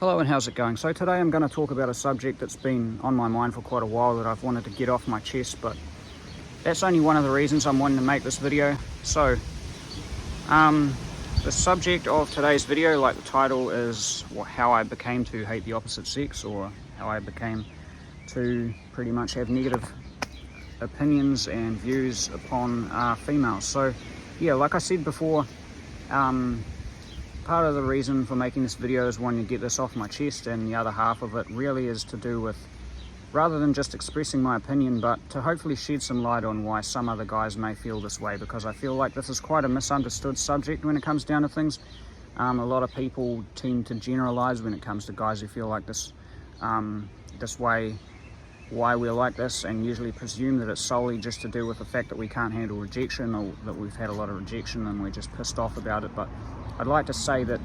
Hello and how's it going? So today I'm going to talk about a subject that's been on my mind for quite a while that I've wanted to get off my chest, but that's only one of the reasons I'm wanting to make this video. So the subject of today's video, like the title, is how I became to hate the opposite sex, or how I became to pretty much have negative opinions and views upon females. So yeah, like I said before, part of the reason for making this video is wanting to get this off my chest, and the other half of it really is to do with, rather than just expressing my opinion, but to hopefully shed some light on why some other guys may feel this way, because I feel like this is quite a misunderstood subject when it comes down to things. A lot of people tend to generalize when it comes to guys who feel like this way, why we're like this, and usually presume that it's solely just to do with the fact that we can't handle rejection, or that we've had a lot of rejection and we're just pissed off about it. But I'd like to say that,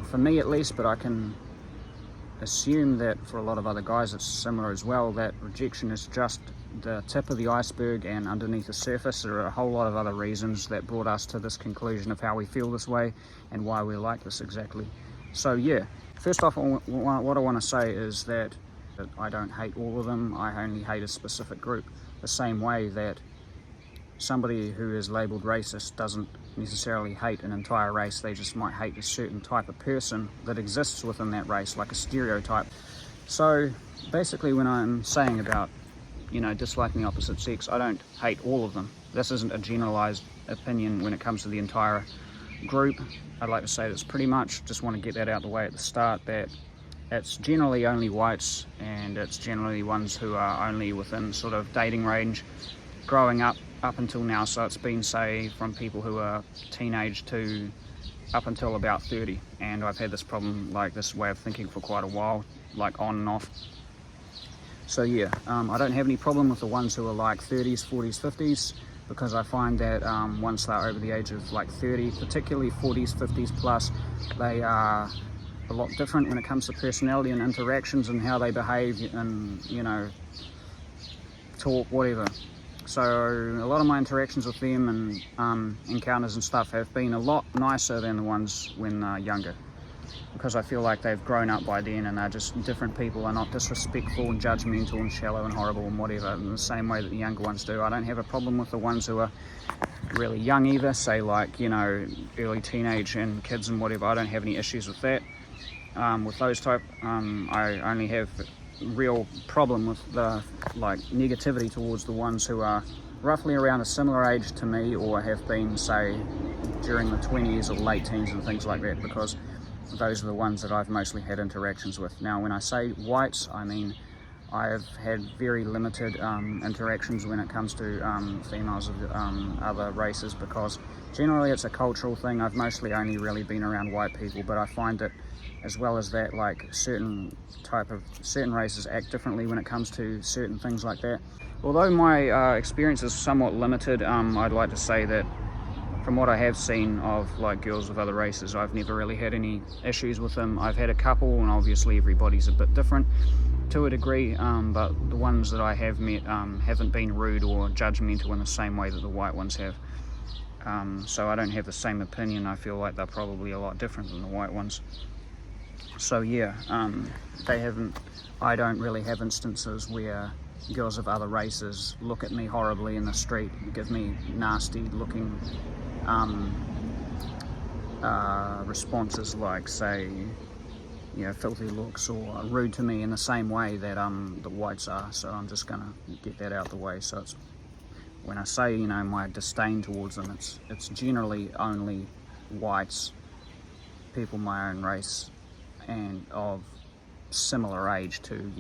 for me at least, but I can assume that for a lot of other guys it's similar as well, that rejection is just the tip of the iceberg, and underneath the surface there are a whole lot of other reasons that brought us to this conclusion of how we feel this way and why we're like this exactly. So yeah, first off, what I want to say is that I don't hate all of them. I only hate a specific group, the same way that somebody who is labelled racist doesn't necessarily hate an entire race. They just might hate a certain type of person that exists within that race, like a stereotype. So basically, when I'm saying about, disliking the opposite sex, I don't hate all of them. This isn't a generalized opinion when it comes to the entire group. I'd like to say that's pretty much, just want to get that out of the way at the start, that it's generally only whites, and it's generally ones who are only within sort of dating range, growing up until now. So it's been, say, from people who are teenage to up until about 30, and I've had this problem, like this way of thinking, for quite a while, like on and off. So yeah, I don't have any problem with the ones who are like 30s, 40s, 50s, because I find that once they're over the age of like 30, particularly 40s, 50s plus, they are a lot different when it comes to personality and interactions and how they behave and, talk, whatever. So a lot of my interactions with them and encounters and stuff have been a lot nicer than the ones when they're younger, because I feel like they've grown up by then and they're just different people. Are not disrespectful and judgmental and shallow and horrible and whatever in the same way that the younger ones do. I don't have a problem with the ones who are really young either, say like, early teenage and kids and whatever. I don't have any issues with that. With those type, I only have real problem with the negativity towards the ones who are roughly around a similar age to me, or have been, say, during the 20s or late teens and things like that, because those are the ones that I've mostly had interactions with. Now, when I say whites, I mean I've had very limited interactions when it comes to females of other races, because generally it's a cultural thing. I've mostly only really been around white people, but I find that, as well as that, like certain races act differently when it comes to certain things like that. Although my experience is somewhat limited, I'd like to say that from what I have seen of like girls of other races, I've never really had any issues with them. I've had a couple, and obviously everybody's a bit different to a degree, but the ones that I have met haven't been rude or judgmental in the same way that the white ones have. So I don't have the same opinion. I feel like they're probably a lot different than the white ones. So yeah, I don't really have instances where girls of other races look at me horribly in the street, give me nasty looking responses, like, say, filthy looks, or rude to me in the same way that the whites are. So I'm just gonna get that out the way. So it's, when I say, my disdain towards them, it's generally only whites, people my own race and of similar age to,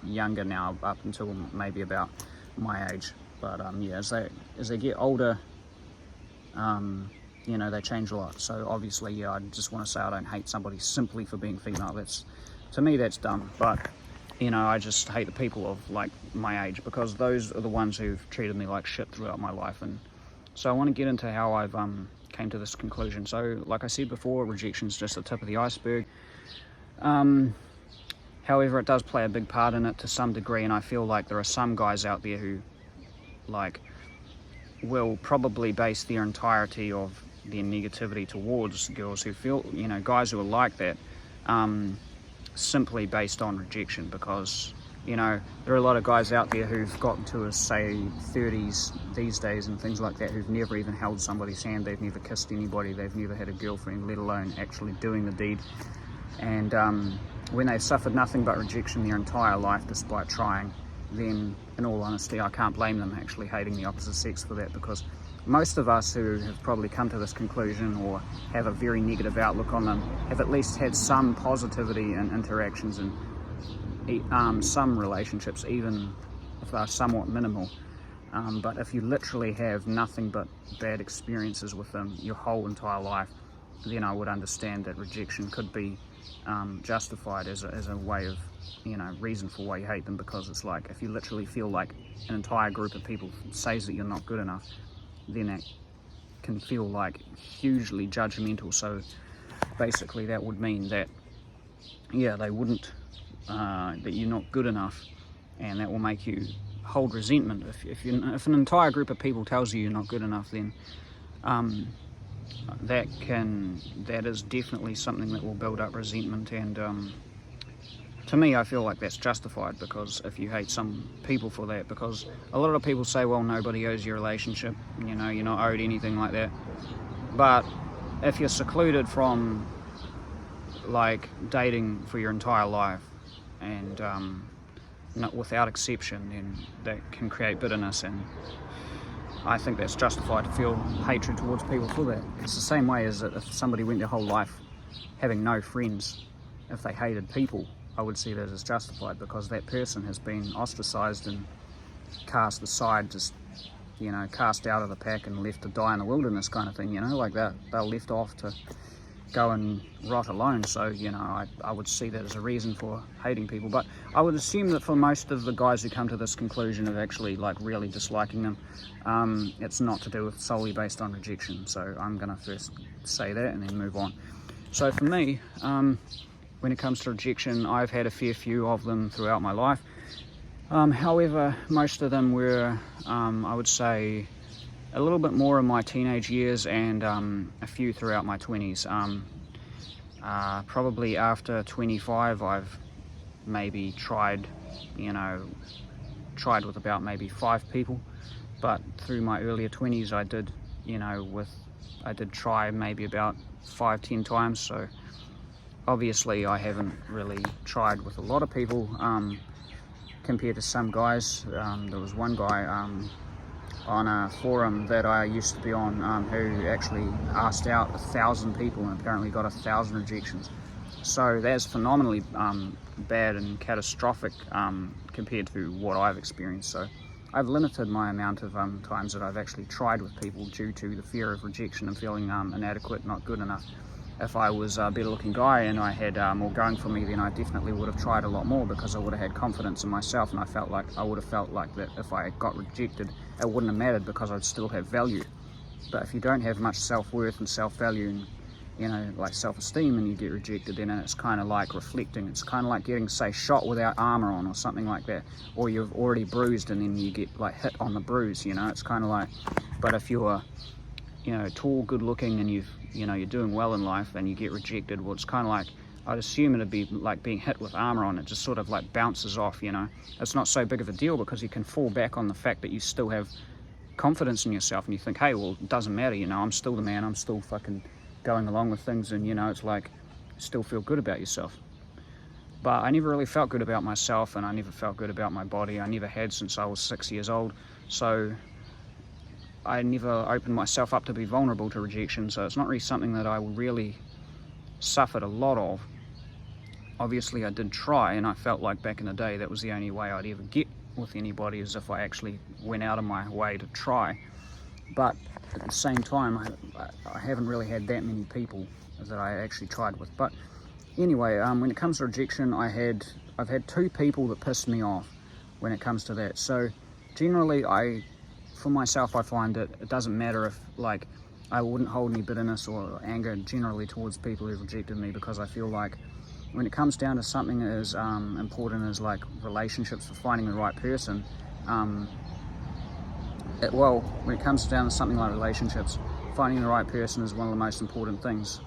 younger now, up until maybe about my age. But yeah, as they get older, they change a lot. So obviously, yeah, I just want to say I don't hate somebody simply for being female. To me, that's dumb. But I just hate the people of like my age, because those are the ones who've treated me like shit throughout my life. And so I want to get into how I've came to this conclusion. So like I said before, rejection's just the tip of the iceberg. However, it does play a big part in it to some degree, and I feel like there are some guys out there who will probably base their entirety of their negativity towards girls who feel, guys who are like that, simply based on rejection, because you know, there are a lot of guys out there who've gotten to, say, 30s these days and things like that, who've never even held somebody's hand, they've never kissed anybody, they've never had a girlfriend, let alone actually doing the deed. And when they've suffered nothing but rejection their entire life despite trying, then in all honesty I can't blame them actually hating the opposite sex for that, because most of us who have probably come to this conclusion or have a very negative outlook on them have at least had some positivity in interactions and some relationships, even if they're somewhat minimal. But if you literally have nothing but bad experiences with them your whole entire life, then I would understand that rejection could be justified as a way of, you know, reason for why you hate them. Because it's like, if you literally feel like an entire group of people says that you're not good enough, then that can feel like hugely judgmental. So basically that would mean that, yeah, they wouldn't, that you're not good enough, and that will make you hold resentment. If an entire group of people tells you you're not good enough, then that is definitely something that will build up resentment. And to me, I feel like that's justified, because if you hate some people for that, because a lot of people say, well, nobody owes your relationship, you know, you're not owed anything like that. But if you're secluded from like dating for your entire life, and not without exception, then that can create bitterness, and I think that's justified to feel hatred towards people for that. It's the same way as if somebody went their whole life having no friends. If they hated people, I would see that as justified, because that person has been ostracized and cast aside, just, you know, cast out of the pack and left to die in the wilderness kind of thing, you know, like that. They're left off to go and rot alone. So, you know, I would see that as a reason for hating people. But I would assume that for most of the guys who come to this conclusion of actually like really disliking them, it's not to do with solely based on rejection. So I'm going to first say that and then move on. So for me, when it comes to rejection, I've had a fair few of them throughout my life. However, most of them were, I would say, a little bit more in my teenage years, and a few throughout my 20s. Probably after 25, I've maybe tried with about maybe 5 people. But through my earlier 20s, I did try maybe about 5-10 times. So obviously I haven't really tried with a lot of people compared to some guys. There was one guy on a forum that I used to be on who actually asked out 1,000 people and apparently got 1,000 rejections. So that's phenomenally bad and catastrophic compared to what I've experienced. So I've limited my amount of times that I've actually tried with people due to the fear of rejection and feeling inadequate, not good enough. If I was a better looking guy and I had more going for me, then I definitely would have tried a lot more, because I would have had confidence in myself, and I would have felt like that if I got rejected, it wouldn't have mattered, because I'd still have value. But if you don't have much self-worth and self-value and, you know, like self-esteem, and you get rejected, then it's kind of like reflecting. It's kind of like getting, say, shot without armor on or something like that, or you've already bruised and then you get like hit on the bruise, you know. It's kind of like, but if you're, you know, tall, good looking, and you're doing well in life and you get rejected, well, it's kind of like, I'd assume it'd be like being hit with armor on. It just sort of like bounces off, you know. It's not so big of a deal, because you can fall back on the fact that you still have confidence in yourself, and you think, hey, well, it doesn't matter, you know, I'm still the man, I'm still fucking going along with things, and, you know, it's like, still feel good about yourself. But I never really felt good about myself, and I never felt good about my body. I never had since I was 6 years old. So I never opened myself up to be vulnerable to rejection, so it's not really something that I really suffered a lot of. Obviously I did try, and I felt like back in the day that was the only way I'd ever get with anybody, is if I actually went out of my way to try. But at the same time, I haven't really had that many people that I actually tried with. But anyway, when it comes to rejection, I've had 2 people that pissed me off when it comes to that. So generally, for myself, I find that it doesn't matter if, like, I wouldn't hold any bitterness or anger generally towards people who've rejected me, because I feel like when it comes down to something as important as like relationships, for finding the right person, when it comes down to something like relationships, finding the right person is one of the most important things.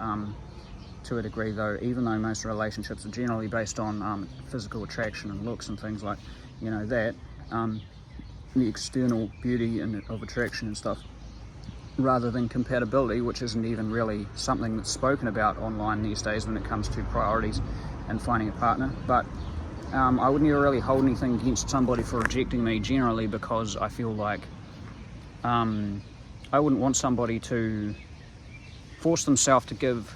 to a degree, though, even though most relationships are generally based on physical attraction and looks and things like, you know, that, the external beauty and of attraction and stuff, rather than compatibility, which isn't even really something that's spoken about online these days when it comes to priorities and finding a partner. But I would never really hold anything against somebody for rejecting me generally, because I feel like I wouldn't want somebody to force themselves to give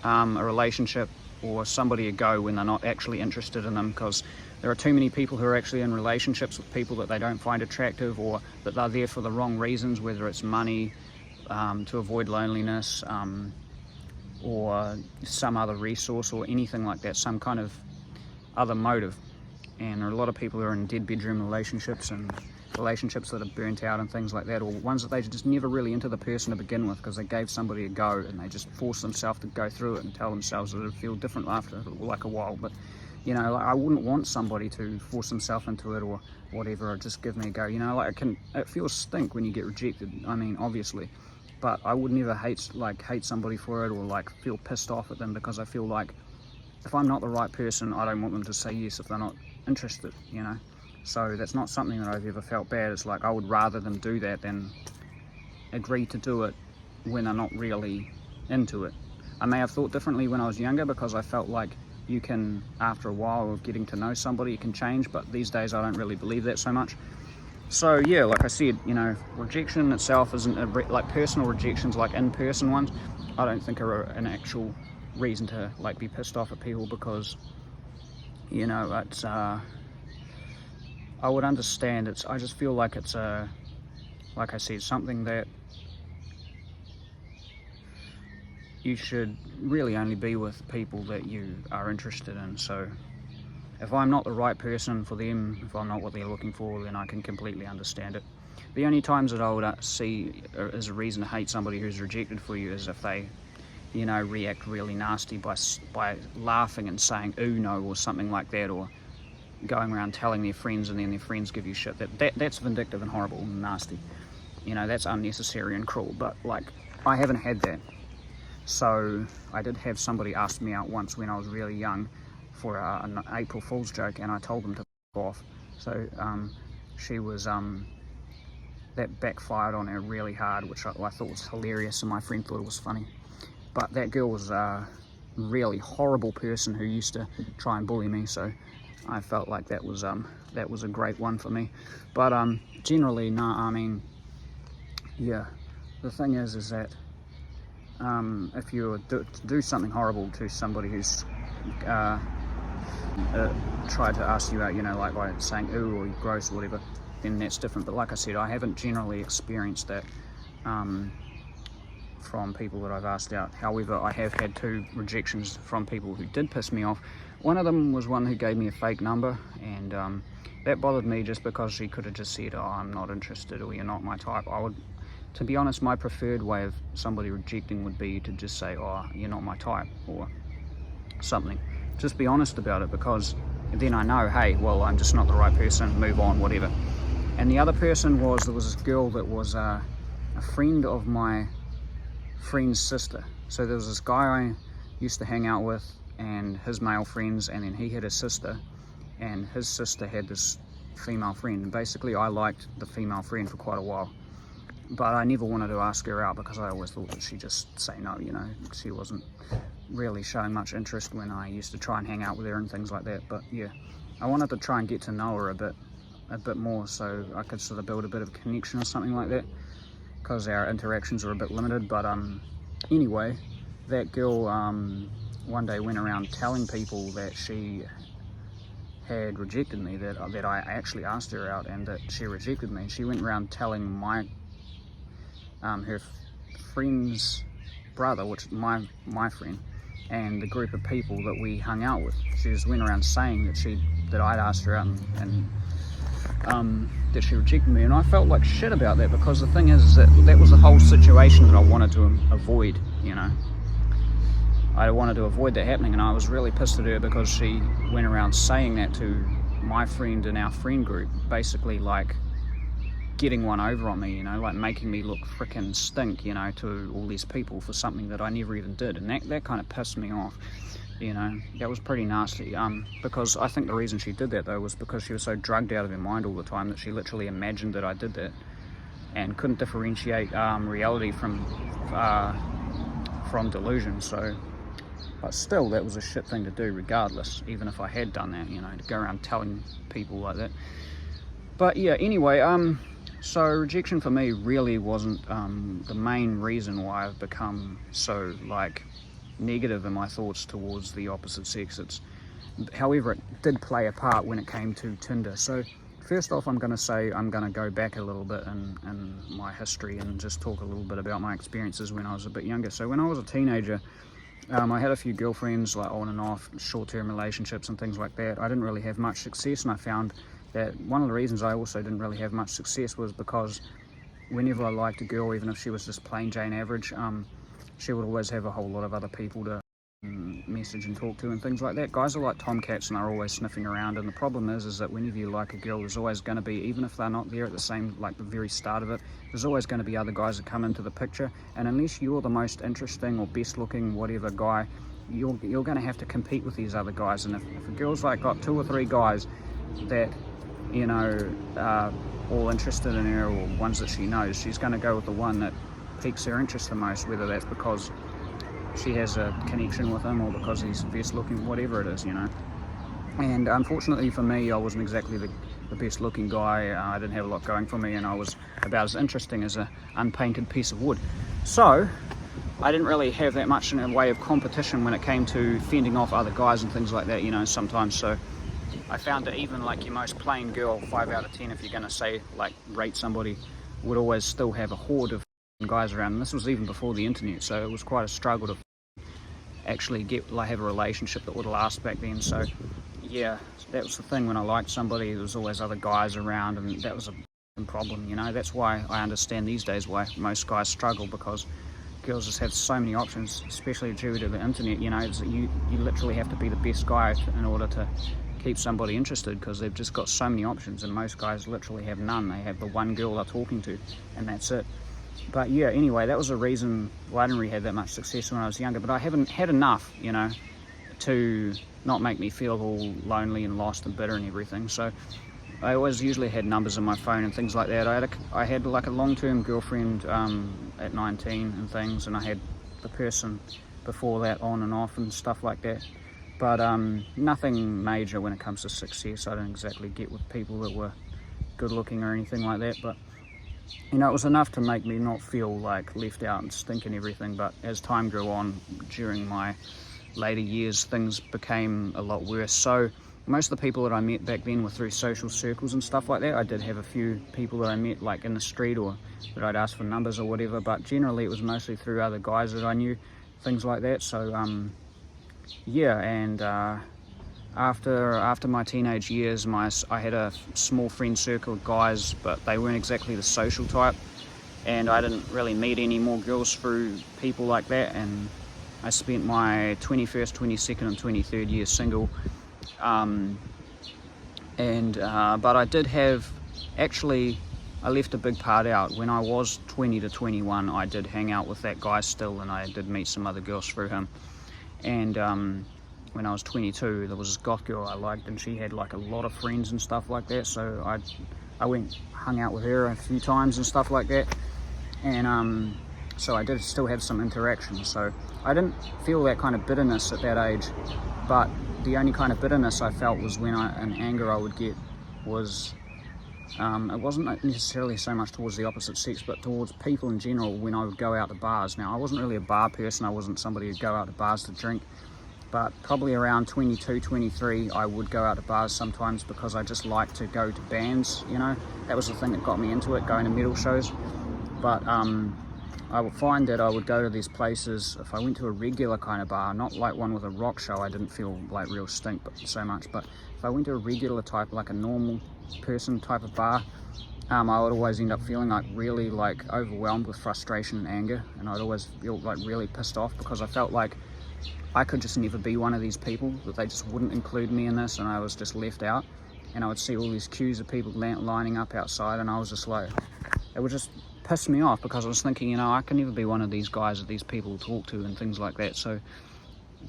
a relationship or somebody a go when they're not actually interested in them, because there are too many people who are actually in relationships with people that they don't find attractive, or that they're there for the wrong reasons, whether it's money, to avoid loneliness, or some other resource or anything like that, some kind of other motive. And there are a lot of people who are in dead bedroom relationships and relationships that are burnt out and things like that, or ones that they just never really into the person to begin with because they gave somebody a go and they just forced themselves to go through it and tell themselves that it'll feel different after like a while. But you know, I wouldn't want somebody to force themselves into it or whatever, or just give me a go. You know, like it feels stink when you get rejected, I mean, obviously, but I would never hate somebody for it, or like feel pissed off at them, because I feel like if I'm not the right person, I don't want them to say yes if they're not interested, you know. So that's not something that I've ever felt bad. It's like I would rather them do that than agree to do it when they're not really into it. I may have thought differently when I was younger, because I felt like you can, after a while of getting to know somebody, you can change, but these days I don't really believe that so much. So yeah, like I said, you know, rejection itself isn't like personal rejections, like in-person ones, I don't think are an actual reason to like be pissed off at people, because you know, it's I would understand. I just feel like it's like I said, something that you should really only be with people that you are interested in. So if I'm not the right person for them, if I'm not what they're looking for, then I can completely understand it. The only times that I would see as a reason to hate somebody who's rejected for you is if they, you know, react really nasty by laughing and saying "ooh no" or something like that, or going around telling their friends and then their friends give you shit. That's vindictive and horrible and nasty. You know, that's unnecessary and cruel. But like, I haven't had that. So I did have somebody ask me out once when I was really young for an April Fool's joke, and I told them to f*** off. So she was that backfired on her really hard, which I thought was hilarious, and my friend thought it was funny. But that girl was a really horrible person who used to try and bully me, so I felt like that was a great one for me. But generally, no, I mean, yeah, the thing is that if you do something horrible to somebody who's tried to ask you out, you know, like by saying "ooh" or "you're gross" or whatever, then that's different. But like I said, I haven't generally experienced that from people that I've asked out. However, I have had 2 rejections from people who did piss me off. One of them was one who gave me a fake number, and that bothered me just because she could have just said, "oh, I'm not interested," or "you're not my type." To be honest, my preferred way of somebody rejecting would be to just say, "oh, you're not my type," or something. Just be honest about it, because then I know, hey, well, I'm just not the right person, move on, whatever. And the other person there was this girl that was a friend of my friend's sister. So there was this guy I used to hang out with and his male friends, and then he had a sister, and his sister had this female friend. And basically I liked the female friend for quite a while, but I never wanted to ask her out because I always thought that she'd just say no, you know. She wasn't really showing much interest when I used to try and hang out with her and things like that. But yeah, I wanted to try and get to know her a bit more, so I could sort of build a bit of a connection or something like that, because our interactions were a bit limited. But anyway, that girl one day went around telling people that she had rejected me, that I actually asked her out and that she rejected me. She went around telling my her friend's brother, which is my friend, and the group of people that we hung out with. She just went around saying that I'd asked her out and that she rejected me, and I felt like shit about that, because the thing is that was the whole situation that I wanted to avoid, you know. I wanted to avoid that happening, and I was really pissed at her because she went around saying that to my friend in our friend group, basically like getting one over on me, you know, like making me look frickin' stink, you know, to all these people for something that I never even did. And that kind of pissed me off, you know. That was pretty nasty, because I think the reason she did that though was because she was so drugged out of her mind all the time that she literally imagined that I did that and couldn't differentiate reality from delusion. So, but still, that was a shit thing to do regardless, even if I had done that, you know, to go around telling people like that. But yeah, anyway, so rejection for me really wasn't the main reason why I've become so like negative in my thoughts towards the opposite sex. However, it did play a part when it came to Tinder. So first off, I'm going to say I'm going to go back a little bit in my history and just talk a little bit about my experiences when I was a bit younger. So when I was a teenager, I had a few girlfriends, like on and off, short-term relationships and things like that. I didn't really have much success, and I found that one of the reasons I also didn't really have much success was because whenever I liked a girl, even if she was just plain Jane average, she would always have a whole lot of other people to message and talk to and things like that. Guys are like tomcats and they're always sniffing around, and the problem is that whenever you like a girl, there's always going to be, even if they're not there at the same, like the very start of it, there's always going to be other guys that come into the picture, and unless you're the most interesting or best looking whatever guy, you're going to have to compete with these other guys. And if a girl's like got 2 or 3 guys that, you know, all interested in her, or ones that she knows, she's going to go with the one that piques her interest the most, whether that's because she has a connection with him or because he's best looking, whatever it is, you know. And unfortunately for me, I wasn't exactly the best looking guy. I didn't have a lot going for me, and I was about as interesting as an unpainted piece of wood. So I didn't really have that much in a way of competition when it came to fending off other guys and things like that, you know, sometimes. So I found that even like your most plain girl, 5 out of 10, if you're going to say, like, rate somebody, would always still have a horde of guys around. And this was even before the internet, so it was quite a struggle to actually get, like, have a relationship that would last back then. So yeah, that was the thing. When I liked somebody, there was always other guys around, and that was a problem, you know. That's why I understand these days why most guys struggle, because girls just have so many options, especially due to the internet, you know. You literally have to be the best guy in order to keep somebody interested, because they've just got so many options, and most guys literally have none. They have the one girl they're talking to, and that's it. But yeah, anyway, that was a reason why I didn't really have that much success when I was younger. But I haven't had enough, you know, to not make me feel all lonely and lost and bitter and everything. So I always usually had numbers on my phone and things like that. I had like a long-term girlfriend at 19 and things, and I had the person before that on and off and stuff like that. But nothing major when it comes to success. I don't exactly get with people that were good looking or anything like that, but you know, it was enough to make me not feel like left out and stink and everything. But as time grew on, during my later years, things became a lot worse. So most of the people that I met back then were through social circles and stuff like that. I did have a few people that I met like in the street, or that I'd ask for numbers or whatever, but generally it was mostly through other guys that I knew, things like that. So yeah, and after my teenage years, I had a small friend circle of guys, but they weren't exactly the social type, and I didn't really meet any more girls through people like that. And I spent my 21st, 22nd and 23rd year single, but I did have, actually, I left a big part out. When I was 20 to 21, I did hang out with that guy still, and I did meet some other girls through him. And when I was 22, there was this goth girl I liked, and she had like a lot of friends and stuff like that. So I went, hung out with her a few times and stuff like that. And so I did still have some interaction. So I didn't feel that kind of bitterness at that age, but the only kind of bitterness I felt was when an anger I would get was, it wasn't necessarily so much towards the opposite sex, but towards people in general when I would go out to bars. Now, I wasn't really a bar person. I wasn't somebody who'd go out to bars to drink, but probably around 22, 23, I would go out to bars sometimes because I just liked to go to bands, you know. That was the thing that got me into it, going to metal shows. But I would find that I would go to these places, if I went to a regular kind of bar, not like one with a rock show, I didn't feel like real stink so much, but if I went to a regular type, like a normal person type of bar, I would always end up feeling like really like overwhelmed with frustration and anger, and I'd always feel like really pissed off because I felt like I could just never be one of these people, that they just wouldn't include me in this, and I was just left out. And I would see all these queues of people lining up outside, and I was just like, it would just piss me off, because I was thinking, you know, I can never be one of these guys that these people talk to and things like that. So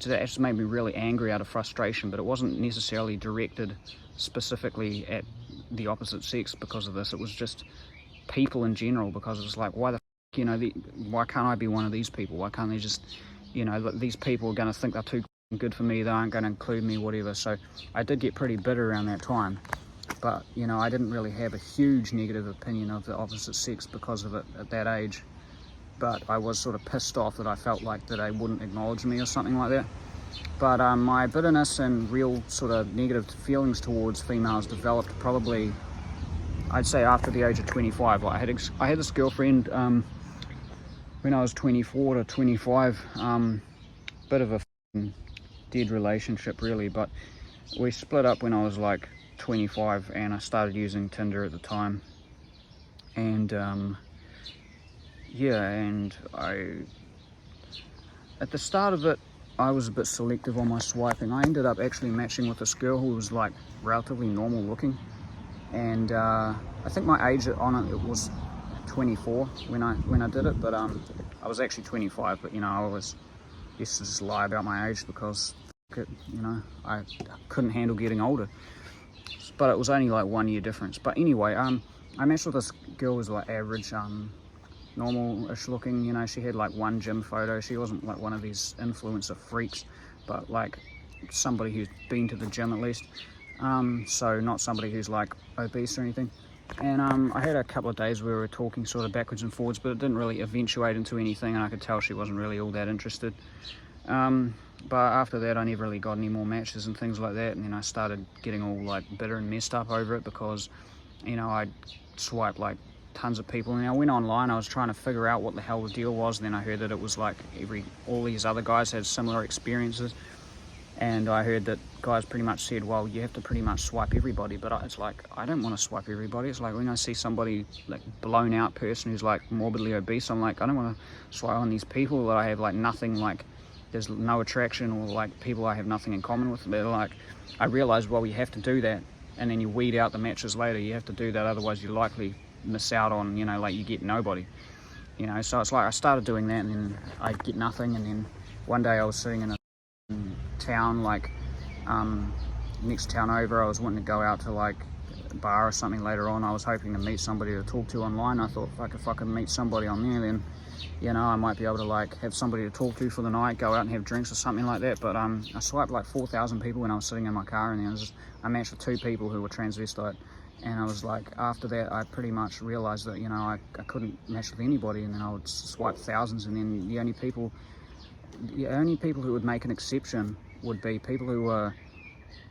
that just made me really angry out of frustration, but it wasn't necessarily directed specifically at the opposite sex because of this. It was just people in general, because it was like, why the f, you know, why can't I be one of these people? Why can't they just, you know, these people are going to think they're too good for me, they aren't going to include me, whatever. So I did get pretty bitter around that time, but you know, I didn't really have a huge negative opinion of the opposite sex because of it at that age. But I was sort of pissed off that I felt like that they wouldn't acknowledge me or something like that. But my bitterness and real sort of negative feelings towards females developed probably, I'd say, after the age of 25. Like I had this girlfriend when I was 24 to 25, bit of a dead relationship really, but we split up when I was like 25, and I started using Tinder at the time. And yeah, and at the start of it, I was a bit selective on my swiping. I ended up actually matching with this girl who was like relatively normal looking, and I think my age on it was 24 when I did it, but I was actually 25. But you know, I used to just lie about my age because you know, I couldn't handle getting older. But it was only like 1 year difference. But anyway, I matched with this girl who was like average, normal-ish looking. You know, she had like one gym photo. She wasn't like one of these influencer freaks, but like somebody who's been to the gym at least. So not somebody who's like obese or anything. And I had a couple of days where we were talking sort of backwards and forwards, but it didn't really eventuate into anything, and I could tell she wasn't really all that interested. But after that, I never really got any more matches and things like that, and then I started getting all like bitter and messed up over it, because you know, I'd swiped like tons of people, and I went online, I was trying to figure out what the hell the deal was. Then I heard that it was like all these other guys had similar experiences, and I heard that guys pretty much said, well, you have to pretty much swipe everybody. But it's like, I don't want to swipe everybody. It's like when I see somebody like blown out person who's like morbidly obese, I'm like, I don't want to swipe on these people that I have like nothing, like there's no attraction, or like people I have nothing in common with. But like, I realized, well, you have to do that, and then you weed out the matches later. You have to do that, otherwise you likely miss out on, you know, like you get nobody, you know. So it's like I started doing that, and then I get nothing. And then one day I was sitting in a town, like next town over. I was wanting to go out to like a bar or something later on. I was hoping to meet somebody to talk to online. I thought, fuck, if I can meet somebody on there, then you know, I might be able to like have somebody to talk to for the night, go out and have drinks or something like that. But I swiped like 4,000 people when I was sitting in my car, and then I matched with 2 people who were transvestite. And I was like, after that, I pretty much realized that, you know, I couldn't match with anybody, and then I would swipe thousands, and then the only people who would make an exception would be people who were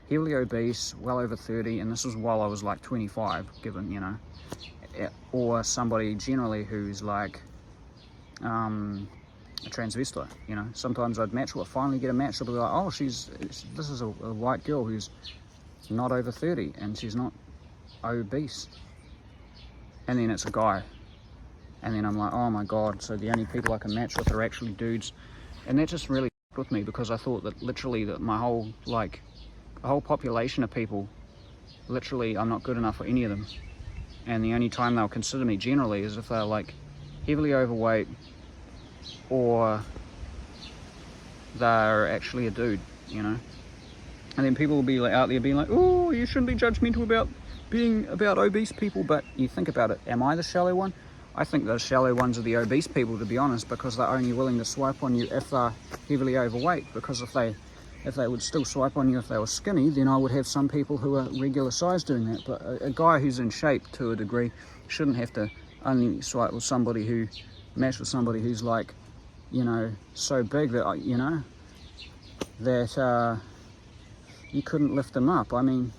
heavily obese, well over 30, and this was while I was like 25, given, you know, or somebody generally who's like a transvestite. You know, sometimes I'd match with, finally get a match, they'll be like, oh, this is a white girl who's not over 30 and she's not obese, and then it's a guy, and then I'm like, oh my god, so the only people I can match with are actually dudes. And that just really with me, because I thought that literally that my whole, like, a whole population of people, literally I'm not good enough for any of them, and the only time they'll consider me generally is if they're like heavily overweight, or they're actually a dude, you know. And then people will be like out there being like, oh, you shouldn't be judgmental about obese people. But you think about it, am I the shallow one? I think the shallow ones are the obese people, to be honest, because they're only willing to swipe on you if they're heavily overweight. Because if they would still swipe on you if they were skinny, then I would have some people who are regular size doing that. But a guy who's in shape to a degree shouldn't have to only swipe with somebody who match with somebody who's like, you know, so big that, you know, that you couldn't lift them up. I mean,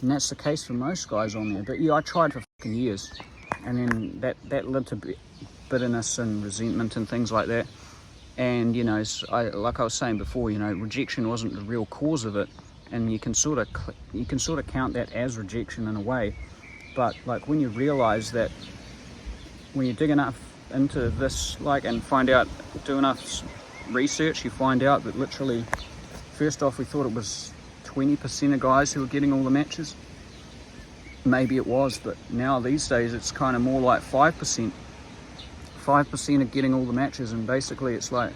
and that's the case for most guys on there. But yeah, I tried for fucking years, and then that led to bitterness and resentment and things like that. And you know, like I was saying before, you know, rejection wasn't the real cause of it, and you can sort of count that as rejection in a way. But like when you realize that, when you dig enough into this, like, and do enough research, you find out that literally, first off, we thought it was 20% of guys who were getting all the matches, maybe it was, but now these days it's kind of more like 5%. 5% of getting all the matches, and basically it's like,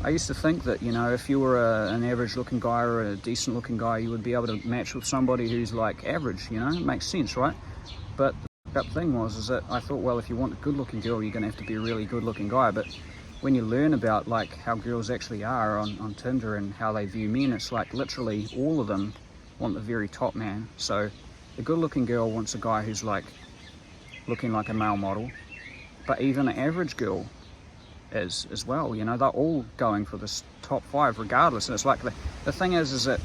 I used to think that, you know, if you were an average looking guy or a decent looking guy, you would be able to match with somebody who's like average, you know, it makes sense, right? But the thing was is that I thought, well, if you want a good looking girl, you're going to have to be a really good looking guy. But when you learn about like how girls actually are on Tinder and how they view men, it's like literally all of them want the very top man. So the good looking girl wants a guy who's like looking like a male model, but even an average girl is as well, you know, they're all going for this top 5 regardless. And it's like the thing is that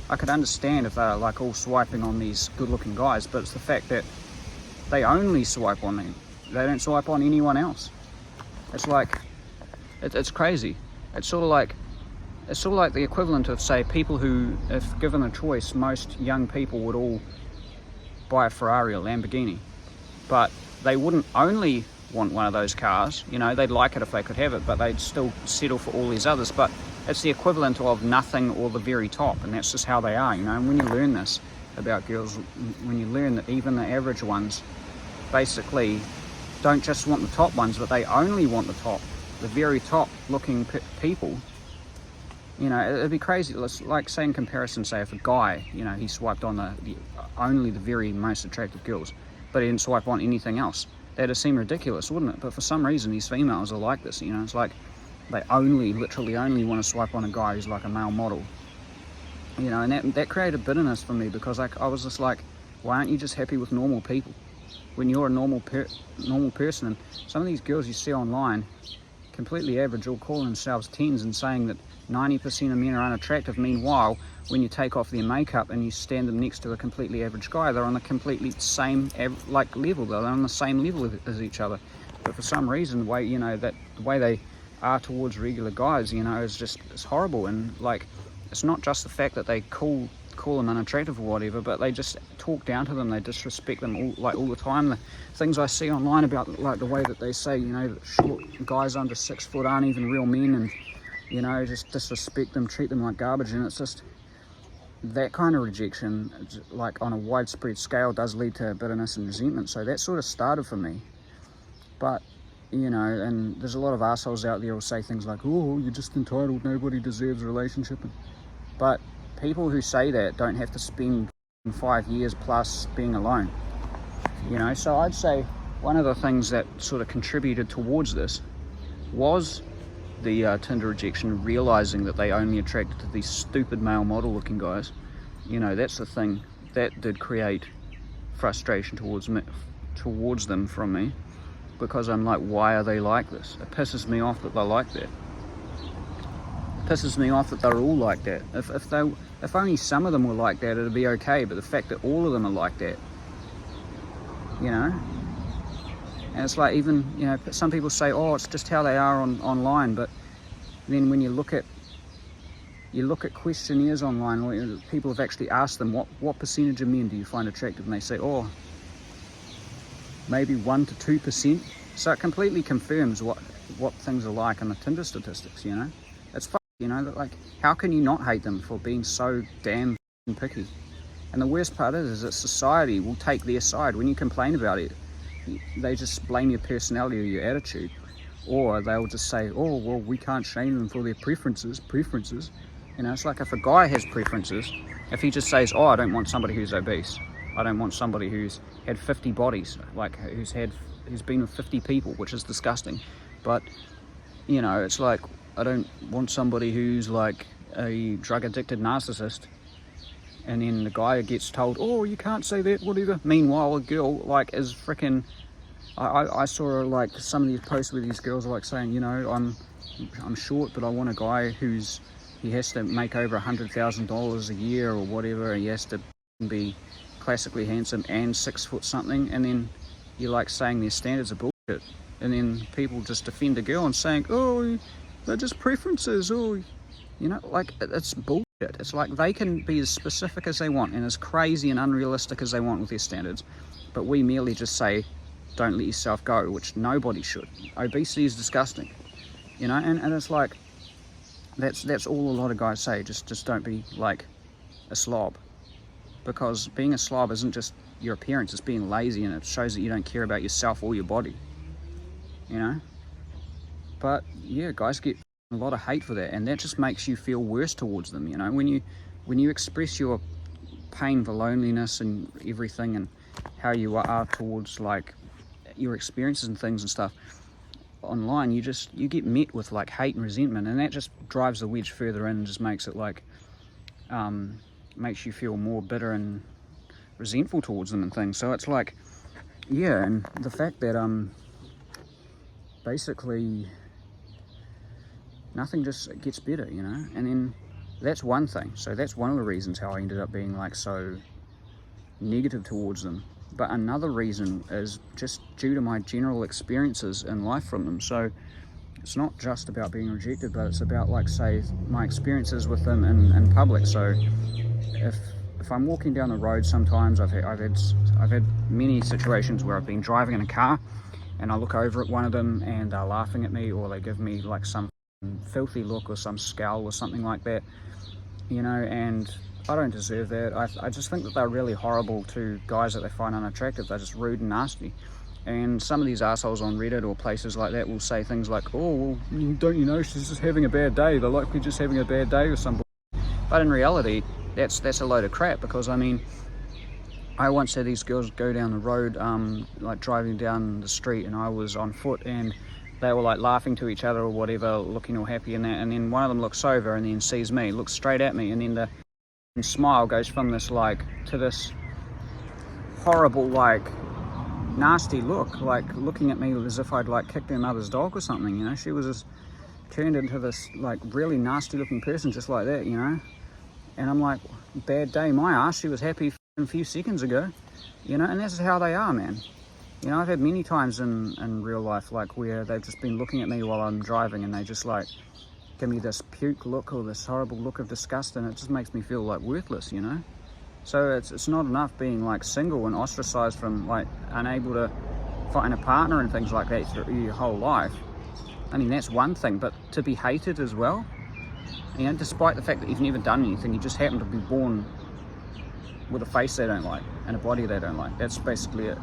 I could understand if they're like all swiping on these good looking guys, but it's the fact that they only swipe on them, they don't swipe on anyone else. It's like it's crazy. It's sort of like the equivalent of, say, people who, if given a choice, most young people would all buy a Ferrari or Lamborghini, but they wouldn't only want one of those cars, you know, they'd like it if they could have it, but they'd still settle for all these others. But it's the equivalent of nothing or the very top, and that's just how they are, you know. And when you learn this about girls, when you learn that even the average ones basically don't just want the top ones, but they only want the very top looking people, you know, it'd be crazy. It's like, say, in comparison, say if a guy, you know, he swiped on only the very most attractive girls, but he didn't swipe on anything else, that'd seem ridiculous, wouldn't it? But for some reason these females are like this, you know. It's like they literally only want to swipe on a guy who's like a male model, you know. And that created bitterness for me, because I was just like, why aren't you just happy with normal people when you're a normal person? And some of these girls you see online, completely average, all calling themselves 10s and saying that 90% of men are unattractive. Meanwhile, when you take off their makeup and you stand them next to a completely average guy, they're on the completely same level. They're on the same level as each other. But for some reason, the way they are towards regular guys, you know, it's horrible. And like, it's not just the fact that they call them unattractive or whatever, but they just talk down to them, they disrespect them all the time. The things I see online about like the way that they say, you know, that short guys under 6 foot aren't even real men, and, you know, just disrespect them, treat them like garbage. And it's just that kind of rejection, like on a widespread scale, does lead to bitterness and resentment. So that sort of started for me. But, you know, and there's a lot of assholes out there who will say things like, oh, you're just entitled, nobody deserves a relationship. But people who say that don't have to spend 5 years plus being alone, you know. So I'd say one of the things that sort of contributed towards this was the Tinder rejection, realizing that they only attracted to these stupid male model looking guys. You know, that's the thing that did create frustration towards them from me, because I'm like, why are they like this? It pisses me off that they're like that. It pisses me off that they're all like that. If only some of them were like that, it'd be okay. But the fact that all of them are like that, you know. And it's like, even, you know, some people say, oh, it's just how they are online, but then when you look at questionnaires online, or people have actually asked them, what percentage of men do you find attractive, and they say, oh, maybe 1 to 2%. So it completely confirms what things are like in the Tinder statistics, you know. It's you know, like, how can you not hate them for being so damn picky? And the worst part is that society will take their side. When you complain about it, they just blame your personality or your attitude, or they'll just say, oh, well, we can't shame them for their preferences. You know, it's like, if a guy has preferences, if he just says, oh, I don't want somebody who's obese, I don't want somebody who's had 50 bodies, like who's been with 50 people, which is disgusting. But, you know, it's like, I don't want somebody who's like a drug addicted narcissist. And then the guy gets told, oh, you can't say that, whatever. Meanwhile, a girl like is freaking, I saw like some of these posts where these girls are like saying, you know, I'm short, but I want a guy he has to make over $100,000 a year or whatever. He has to be classically handsome and 6 foot something. And then you're like saying their standards are bullshit. And then people just defend a girl and saying, oh, they're just preferences, or, you know, like, it's bullshit. It's like they can be as specific as they want and as crazy and unrealistic as they want with their standards, but we merely just say, don't let yourself go, which nobody should. Obesity is disgusting, you know. And it's like, that's all a lot of guys say, just don't be like a slob, because being a slob isn't just your appearance, it's being lazy, and it shows that you don't care about yourself or your body, you know. But yeah, guys get a lot of hate for that, and that just makes you feel worse towards them, you know. When you express your pain for loneliness and everything, and how you are towards like your experiences and things and stuff online, you get met with like hate and resentment, and that just drives the wedge further in and just makes it like makes you feel more bitter and resentful towards them and things. So it's like, yeah, and the fact that basically nothing just gets better, you know. And then that's one thing. So that's one of the reasons how I ended up being like so negative towards them. But another reason is just due to my general experiences in life from them. So it's not just about being rejected, but it's about, like, say, my experiences with them in public. So if I'm walking down the road, sometimes I've had many situations where I've been driving in a car and I look over at one of them and they're laughing at me, or they give me like some filthy look or some scowl or something like that, you know, and I don't deserve that. I just think that they're really horrible to guys that they find unattractive. They're just rude and nasty. And some of these assholes on Reddit or places like that will say things like, oh, well, don't you know, she's just having a bad day. They're likely just having a bad day or something. But in reality, that's a load of crap, because I mean, I once had these girls go down the road, like driving down the street, and I was on foot, and they were like laughing to each other or whatever, looking all happy and that, and then one of them looks over and then sees me, looks straight at me, and then the smile goes from this like to this horrible like nasty look, like looking at me as if I'd like kicked their mother's dog or something, you know. She was just turned into this like really nasty looking person just like that, you know. And I'm like, bad day my ass, she was happy a few seconds ago, you know. And that's how they are, man. You know, I've had many times in real life like where they've just been looking at me while I'm driving and they just like give me this puke look or this horrible look of disgust, and it just makes me feel like worthless, you know. So it's not enough being like single and ostracized from like unable to find a partner and things like that through your whole life. I mean, that's one thing, but to be hated as well, you know, despite the fact that you've never done anything, you just happen to be born with a face they don't like and a body they don't like. That's basically it,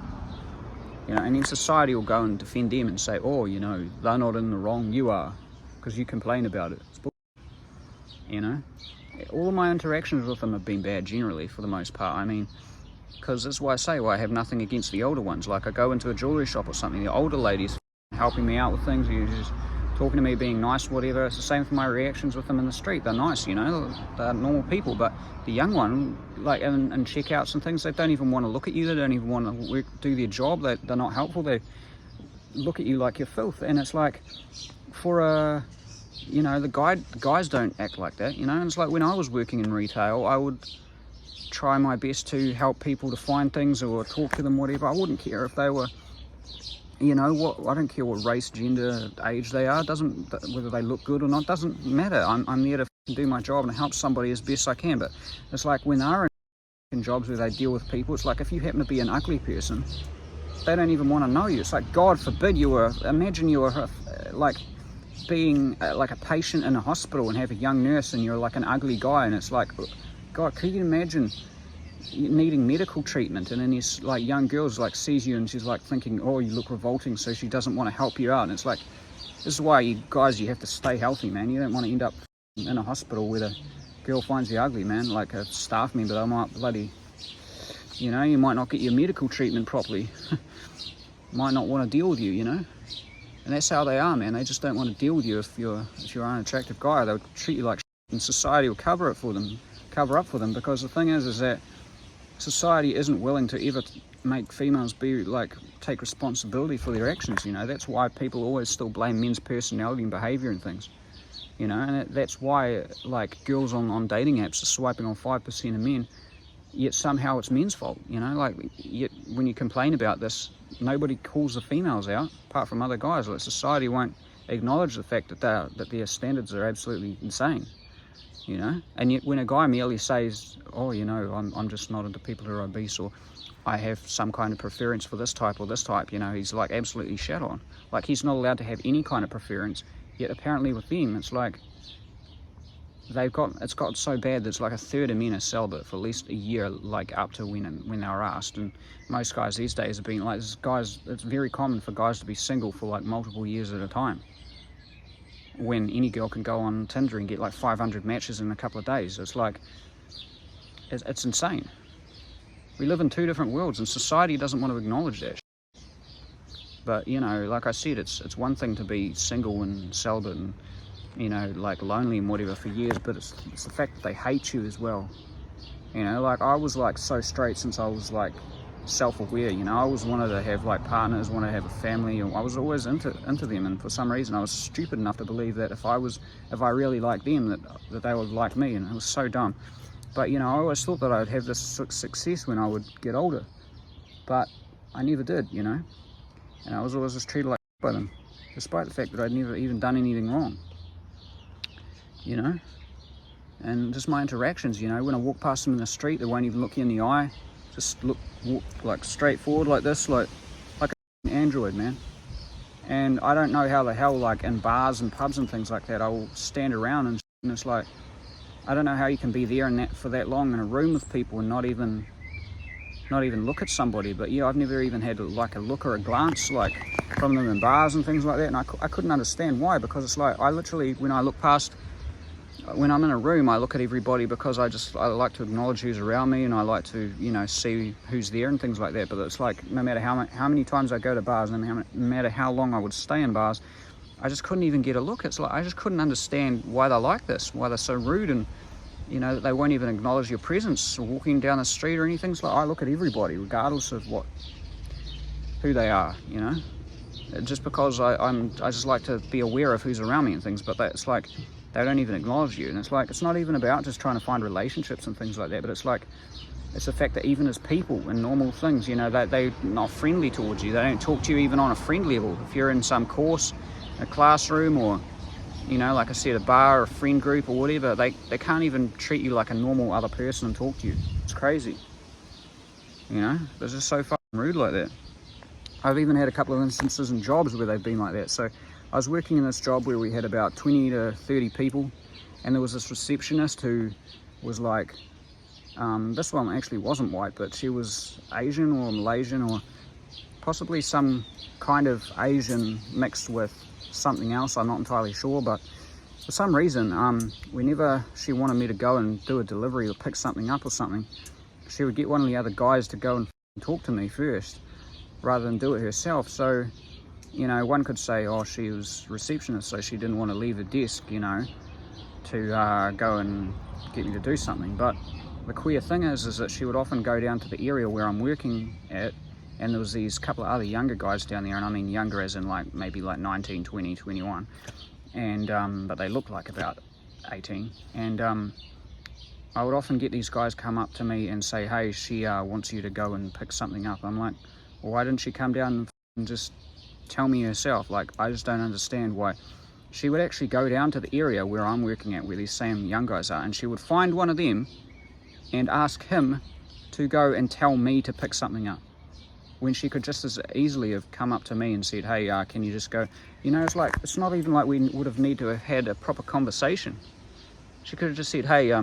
you know. And then society will go and defend them and say, oh, you know, they're not in the wrong, you are, because you complain about it. It's bullshit, you know. All of my interactions with them have been bad generally, for the most part. I mean, because that's why I say, well, I have nothing against the older ones. Like, I go into a jewelry shop or something, the older ladies helping me out with things, you're just talking to me, being nice, whatever. It's the same for my reactions with them in the street. They're nice, you know, they're normal people. But the young one, like in checkouts and things, they don't even want to look at you, they don't even want to do their job, they're not helpful, they look at you like you're filth. And it's like, for a, you know, the guys don't act like that, you know. And it's like when I was working in retail, I would try my best to help people to find things or talk to them, whatever. I wouldn't care if they were, you know, what, I don't care what race, gender, age they are, doesn't, whether they look good or not, doesn't matter. I'm there to do my job and help somebody as best I can. But it's like when they're in jobs where they deal with people, it's like if you happen to be an ugly person, they don't even want to know you. It's like, God forbid imagine you were like being like a patient in a hospital and have a young nurse and you're like an ugly guy, and it's like, God, could you imagine needing medical treatment, and then this like young girl's like sees you and she's like thinking, oh, you look revolting, so she doesn't want to help you out. And it's like, this is why you guys, you have to stay healthy, man. You don't want to end up in a hospital where the girl finds you ugly, man, like a staff member. They might bloody, you know, you might not get your medical treatment properly. Might not want to deal with you, you know. And that's how they are, man. They just don't want to deal with you if you're an unattractive guy. They'll treat you like shit, and society will cover up for them, because the thing is that society isn't willing to ever make females take responsibility for their actions, you know. That's why people always still blame men's personality and behavior and things, you know. And that's why like girls on dating apps are swiping on 5% of men, yet somehow it's men's fault, you know. Like, yet when you complain about this, nobody calls the females out apart from other guys. Like, society won't acknowledge the fact that their standards are absolutely insane, you know. And yet when a guy merely says, oh, you know, I'm just not into people who are obese, or I have some kind of preference for this type or this type, you know, he's like absolutely shat on. Like, he's not allowed to have any kind of preference, yet apparently with them it's like, it's got so bad that it's like a third of men are celibate for at least a year, like up to when they were asked. And most guys these days have been like, it's very common for guys to be single for like multiple years at a time, when any girl can go on Tinder and get like 500 matches in a couple of days. It's like, it's insane. We live in two different worlds, and society doesn't want to acknowledge that. But, you know, like I said, it's one thing to be single and celibate and, you know, like lonely and whatever for years, but it's the fact that they hate you as well. You know, like I was like so straight since I was like self-aware, you know. I always wanted to have like partners, wanted to have a family, and I was always into them, and for some reason I was stupid enough to believe that if I really liked them, that they would like me, and it was so dumb. But, you know, I always thought that I'd have this success when I would get older, but I never did, you know. And I was always just treated like by them, despite the fact that I'd never even done anything wrong, you know. And just my interactions, you know, when I walk past them in the street, they won't even look you in the eye, just walk like straight forward like this, like an android, man. And I don't know how the hell, like in bars and pubs and things like that, I will stand around and it's like, I don't know how you can be there for that long in a room with people and not even look at somebody. But yeah, I've never even had like a look or a glance like from them in bars and things like that, and I couldn't understand why, because it's like I literally, when I'm in a room, I look at everybody because I like to acknowledge who's around me, and I like to, you know, see who's there and things like that. But it's like, no matter how many times I go to bars, no matter how long I would stay in bars, I just couldn't even get a look. It's like I just couldn't understand why they're like this, why they're so rude, and, you know, that they won't even acknowledge your presence walking down the street or anything. It's like I look at everybody regardless of who they are, you know, just because I just like to be aware of who's around me and things. But it's like they don't even acknowledge you, and it's like, it's not even about just trying to find relationships and things like that, but it's like, it's the fact that even as people and normal things, you know, they're not friendly towards you. They don't talk to you even on a friend level. If you're in some course, a classroom, or, you know, like I said, a bar or a friend group or whatever, they can't even treat you like a normal other person and talk to you. It's crazy, you know. They're just so fucking rude like that. I've even had a couple of instances in jobs where they've been like that. So I was working in this job where we had about 20 to 30 people, and there was this receptionist who was like, this one actually wasn't white, but she was Asian or Malaysian or possibly some kind of Asian mixed with something else. I'm not entirely sure, but for some reason, whenever she wanted me to go and do a delivery or pick something up or something, she would get one of the other guys to go and talk to me first rather than do it herself. So, you know, one could say, oh, she was receptionist, so she didn't want to leave her desk, you know, to go and get me to do something. But the queer thing is that she would often go down to the area where I'm working at, and there was these couple of other younger guys down there, and I mean younger as in like maybe like 19, 20, 21, and but they looked like about 18, and I would often get these guys come up to me and say, hey, she wants you to go and pick something up. I'm like, well, why didn't she come down and just tell me herself? Like, I just don't understand why. She would actually go down to the area where I'm working at, where these same young guys are, and she would find one of them and ask him to go and tell me to pick something up, when she could just as easily have come up to me and said, hey, can you just go? You know, it's like, it's not even like we would have need to have had a proper conversation. She could have just said, hey,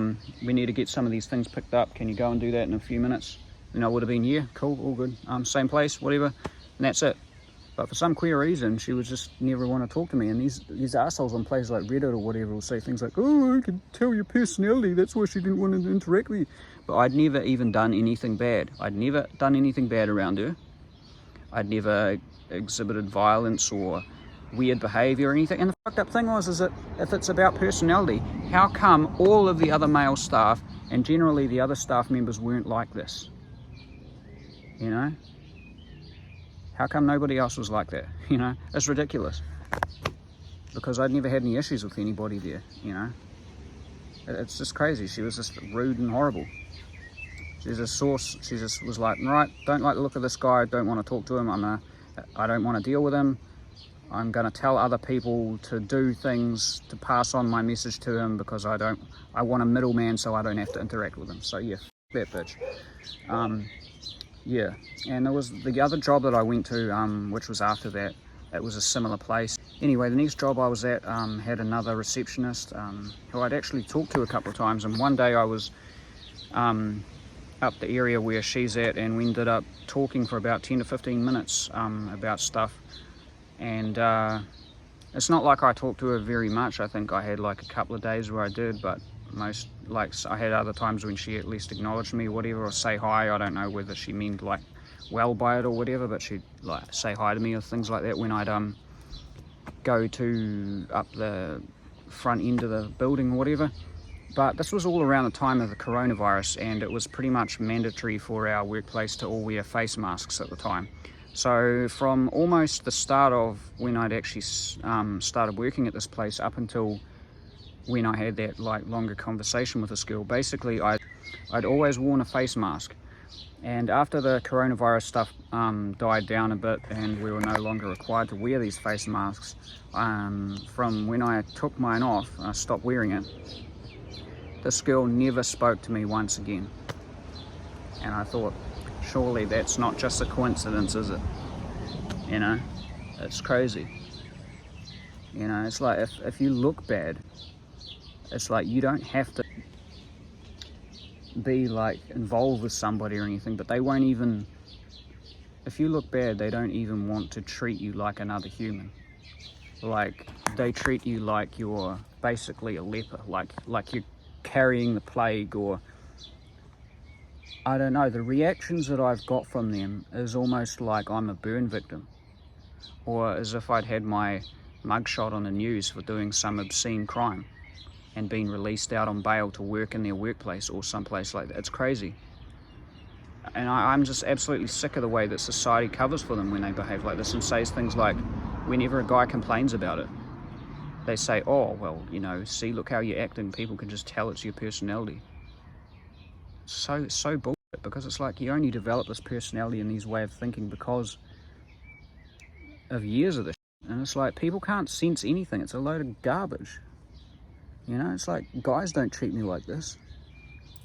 we need to get some of these things picked up, can you go and do that in a few minutes? You know, would have been, yeah, cool, all good, same place, whatever, and that's it. But for some queer reason, she would just never want to talk to me. And these assholes on places like Reddit or whatever will say things like, oh, I can tell your personality, that's why she didn't want to interact with you. But I'd never even done anything bad. I'd never done anything bad around her. I'd never exhibited violence or weird behavior or anything. And the fucked up thing is that if it's about personality, how come all of the other male staff and generally the other staff members weren't like this? You know? How come nobody else was like that? You know? It's ridiculous. Because I'd never had any issues with anybody there, you know? It's just crazy. She was just rude and horrible. She just was like, right, don't like the look of this guy, don't want to talk to him, I don't want to deal with him, I'm going to tell other people to do things to pass on my message to him because I want a middleman so I don't have to interact with him. So yeah, that bitch. Yeah, and there was the other job that I went to, which was after that, it was a similar place. Anyway, the next job I was at had another receptionist who I'd actually talked to a couple of times, and one day I was up the area where she's at, and we ended up talking for about 10 to 15 minutes about stuff. And it's not like I talked to her very much. I think I had like a couple of days where I did, but most, like, I had other times when she at least acknowledged me or whatever, or say hi. I don't know whether she meant like well by it or whatever, but she'd like say hi to me or things like that when I'd go to up the front end of the building or whatever. But this was all around the time of the coronavirus, and it was pretty much mandatory for our workplace to all wear face masks at the time. So from almost the start of when I'd actually started working at this place up until when I had that like longer conversation with this girl, basically I'd always worn a face mask. And after the coronavirus stuff died down a bit and we were no longer required to wear these face masks, from when I took mine off, I stopped wearing it, this girl never spoke to me once again. And I thought, surely that's not just a coincidence, is it? You know, it's crazy. You know, it's like if you look bad, it's like you don't have to be like involved with somebody or anything, but they won't even, if you look bad, they don't even want to treat you like another human. Like they treat you like you're basically a leper, like you're carrying the plague, or I don't know. The reactions that I've got from them is almost like I'm a burn victim, or as if I'd had my mugshot on the news for doing some obscene crime and been released out on bail to work in their workplace or someplace like that. It's crazy. And I'm just absolutely sick of the way that society covers for them when they behave like this and says things like, whenever a guy complains about it, they say, oh, well, you know, see, look how you're acting. People can just tell it's your personality. So bullshit, because it's like you only develop this personality and these way of thinking because of years of this shit. And it's like people can't sense anything. It's a load of garbage. You know, it's like guys don't treat me like this.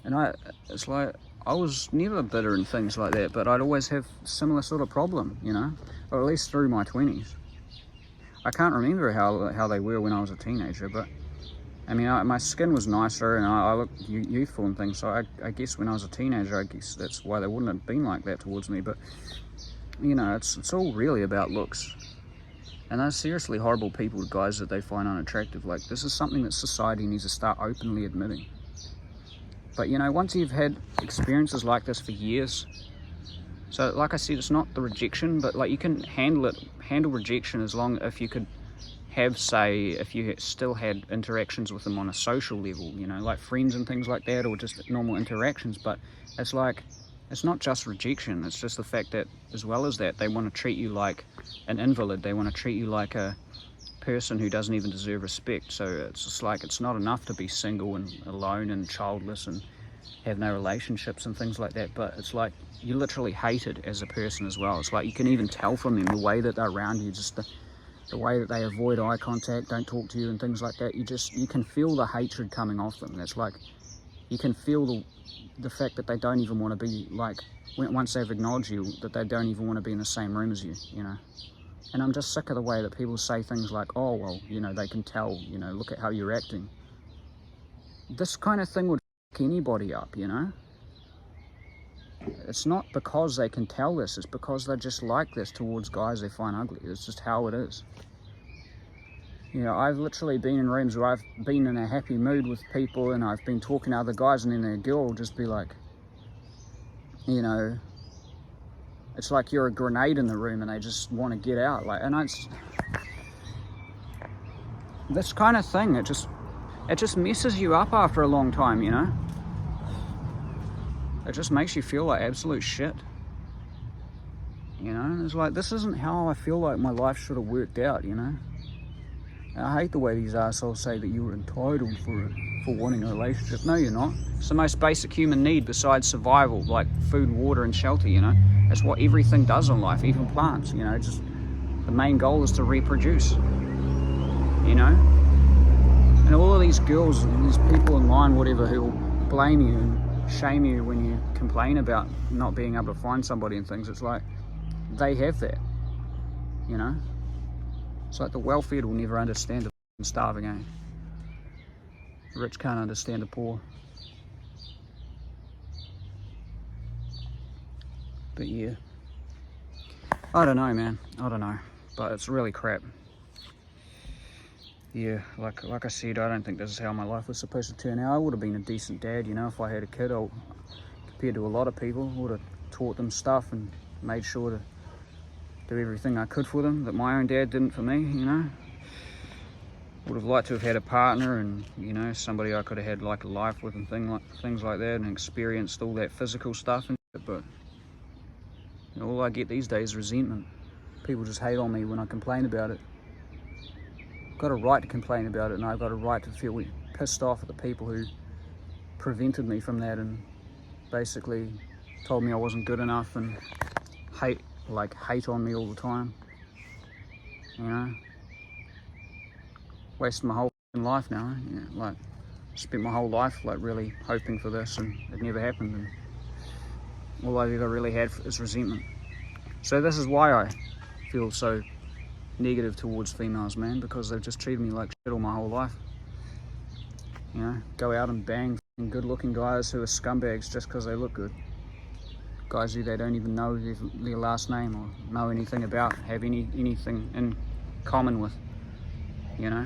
And it's like I was never bitter and things like that, but I'd always have similar sort of problem, you know, or at least through my 20s. I can't remember how they were when I was a teenager, but I mean, my skin was nicer and I looked youthful and things, so I guess when I was a teenager, I guess that's why they wouldn't have been like that towards me. But, you know, it's all really about looks. And they're seriously horrible people, guys that they find unattractive. Like, this is something that society needs to start openly admitting. But, you know, once you've had experiences like this for years, so like I said, it's not the rejection, but like you can handle rejection as long if you could have, say, if you still had interactions with them on a social level, you know, like friends and things like that, or just normal interactions. But it's like, it's not just rejection, it's just the fact that as well as that, they want to treat you like an invalid. They want to treat you like a person who doesn't even deserve respect. So it's just like, it's not enough to be single and alone and childless and have no relationships and things like that, but it's like you're literally hated as a person as well. It's like you can even tell from them, the way that they're around you, just the way that they avoid eye contact, don't talk to you and things like that. You can feel the hatred coming off them. That's like, you can feel the fact that they don't even want to be, like, once they've acknowledged you, that they don't even want to be in the same room as you, you know. And I'm just sick of the way that people say things like, oh, well, you know, they can tell, you know, look at how you're acting. This kind of thing would f*** anybody up, you know. It's not because they can tell this, it's because they're just like this towards guys they find ugly. It's just how it is. You know, I've literally been in rooms where I've been in a happy mood with people and I've been talking to other guys, and then a girl will just be like, you know, it's like you're a grenade in the room and they just want to get out. Like, and it's this kind of thing, it just messes you up after a long time, you know. It just makes you feel like absolute shit. You know, and it's like, this isn't how I feel like my life should have worked out, you know. And I hate the way these assholes say that you were entitled for wanting a relationship. No, you're not. It's the most basic human need besides survival, like food, water, and shelter, you know. That's what everything does in life, even plants, you know. Just the main goal is to reproduce, you know. And all of these girls and these people online, whatever, who will blame you and shame you when you complain about not being able to find somebody and things, it's like, they have that, you know. It's like the well-fed will never understand the starving, eh? The rich can't understand the poor. But yeah, I don't know, man. I don't know, but it's really crap. Yeah, like I said, I don't think this is how my life was supposed to turn out. I would have been a decent dad, you know, if I had a kid. Compared to a lot of people, would have taught them stuff and made sure to do everything I could for them that my own dad didn't for me, you know. Would have liked to have had a partner and, you know, somebody I could have had like a life with and things like that, and experienced all that physical stuff and shit, but you know, all I get these days is resentment. People just hate on me when I complain about it. I've got a right to complain about it, and I've got a right to feel pissed off at the people who prevented me from that and basically told me I wasn't good enough and hate on me all the time, you know. Wasted my whole life now, you know, like spent my whole life like really hoping for this, and it never happened, and all I've ever really had is resentment. So this is why I feel so negative towards females, man, because they've just treated me like shit all my whole life. You know, go out and bang good looking guys who are scumbags just because they look good. Guys who they don't even know their last name or know anything about, have anything in common with, you know,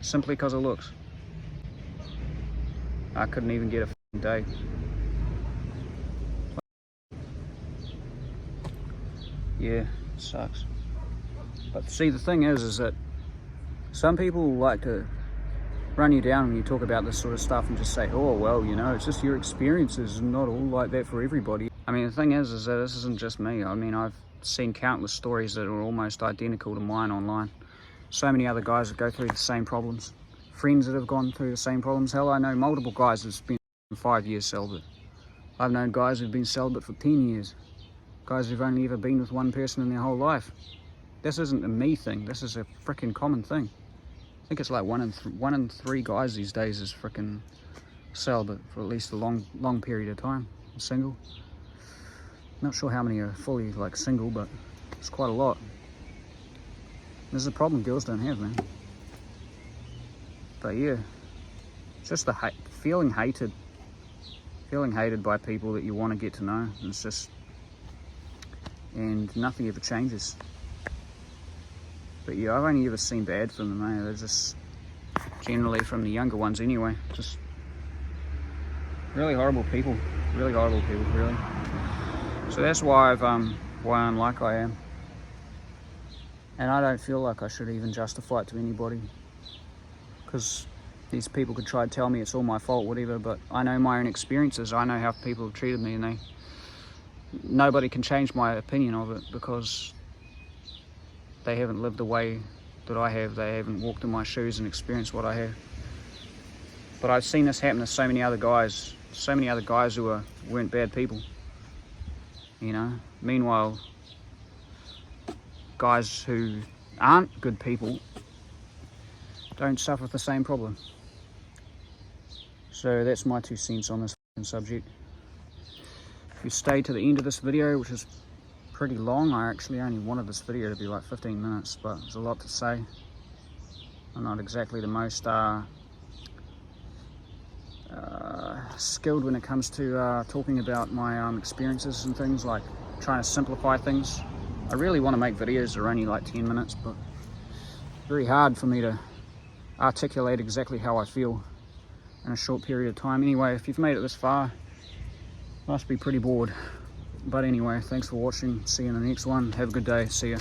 simply because of looks. I couldn't even get a fucking date. Yeah, it sucks. But see, the thing is that some people like to run you down when you talk about this sort of stuff and just say, oh, well, you know, it's just your experiences and not all like that for everybody. I mean, the thing is that this isn't just me. I mean, I've seen countless stories that are almost identical to mine online. So many other guys that go through the same problems. Friends that have gone through the same problems. Hell, I know multiple guys that spent 5 years celibate. I've known guys who've been celibate for 10 years. Guys who've only ever been with one person in their whole life. This isn't a me thing. This is a freaking common thing. I think it's like one in three guys these days is freaking celibate for at least a long period of time. Single. Not sure how many are fully like single, but it's quite a lot. This is a problem girls don't have, man. But yeah, it's just the feeling hated by people that you want to get to know. It's just, and nothing ever changes. But yeah, I've only ever seen bad from them, eh? They're just generally from the younger ones anyway. Just really horrible people, really. So that's why I'm like I am. And I don't feel like I should even justify it to anybody, because these people could try to tell me it's all my fault, whatever, but I know my own experiences. I know how people have treated me, and nobody can change my opinion of it because they haven't lived the way that I have. They haven't walked in my shoes and experienced what I have. But I've seen this happen to so many other guys who weren't bad people, you know. Meanwhile, guys who aren't good people don't suffer with the same problem. So that's my 2 cents on this subject. If you stay to the end of this video, which is pretty long, I actually only wanted this video to be like 15 minutes, but there's a lot to say. I'm not exactly the most skilled when it comes to talking about my experiences and things, like trying to simplify things. I really want to make videos that are only like 10 minutes, but it's very hard for me to articulate exactly how I feel in a short period of time. Anyway, if you've made it this far, must be pretty bored. But anyway, thanks for watching. See you in the next one. Have a good day. See ya.